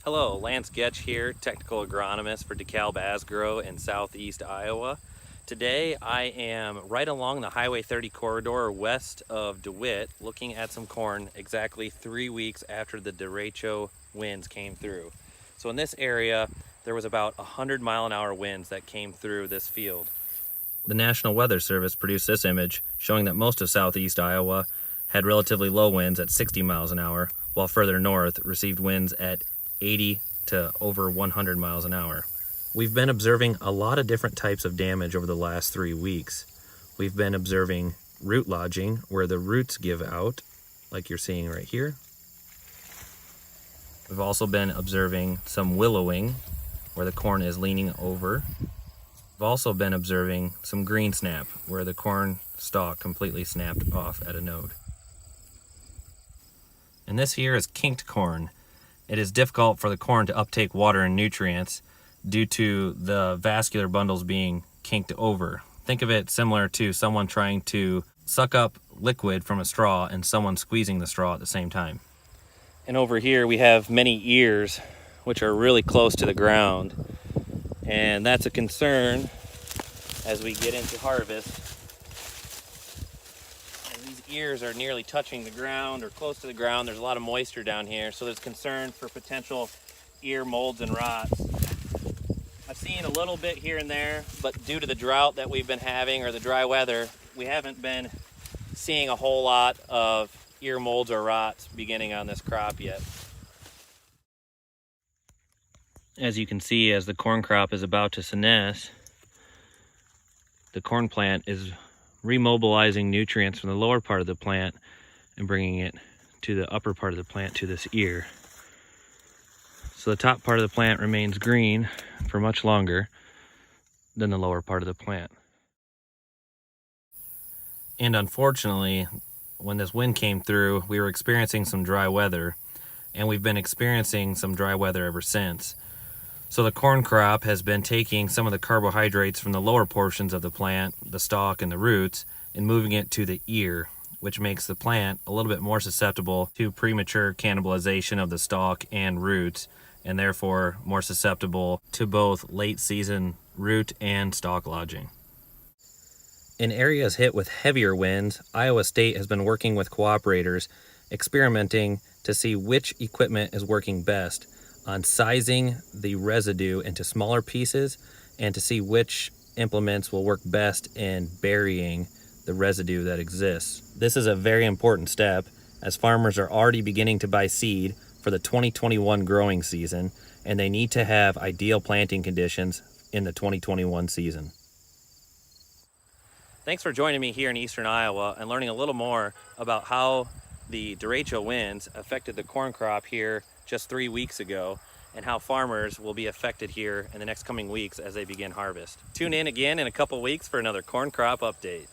Hello, Lance Getch here, technical agronomist for DeKalb Asgrow in southeast Iowa. Today I am right along the Highway 30 corridor west of DeWitt looking at some corn exactly 3 weeks after the Derecho winds came through. So in this area there was about 100-mile-an-hour winds that came through this field. The National Weather Service produced this image showing that most of southeast Iowa had relatively low winds at 60 miles an hour, while further north received winds at 80 to over 100 miles an hour. We've been observing a lot of different types of damage over the last 3 weeks. We've been observing root lodging, where the roots give out, like you're seeing right here. We've also been observing some willowing, where the corn is leaning over. We've also been observing some green snap, where the corn stalk completely snapped off at a node. And this here is kinked corn. It is difficult for the corn to uptake water and nutrients due to the vascular bundles being kinked over. Think of it similar to someone trying to suck up liquid from a straw and someone squeezing the straw at the same time. And over here we have many ears which are really close to the ground, and that's a concern as we get into harvest. Ears are nearly touching the ground or close to the ground. There's a lot of moisture down here, so there's concern for potential ear molds and rots. I've seen a little bit here and there, but due to the drought that we've been having or the dry weather, we haven't been seeing a whole lot of ear molds or rots beginning on this crop yet. As you can see, as the corn crop is about to senesce, the corn plant is remobilizing nutrients from the lower part of the plant and bringing it to the upper part of the plant, to this ear. So the top part of the plant remains green for much longer than the lower part of the plant. And unfortunately, when this wind came through, we were experiencing some dry weather, and we've been experiencing some dry weather ever since. So the corn crop has been taking some of the carbohydrates from the lower portions of the plant, the stalk and the roots, and moving it to the ear, which makes the plant a little bit more susceptible to premature cannibalization of the stalk and roots, and therefore more susceptible to both late season root and stalk lodging. In areas hit with heavier winds, Iowa State has been working with cooperators, experimenting to see which equipment is working best on sizing the residue into smaller pieces and to see which implements will work best in burying the residue that exists. This is a very important step, as farmers are already beginning to buy seed for the 2021 growing season, and they need to have ideal planting conditions in the 2021 season. Thanks for joining me here in eastern Iowa and learning a little more about how the derecho winds affected the corn crop here just 3 weeks ago, and how farmers will be affected here in the next coming weeks as they begin harvest. Tune in again in a couple weeks for another corn crop update.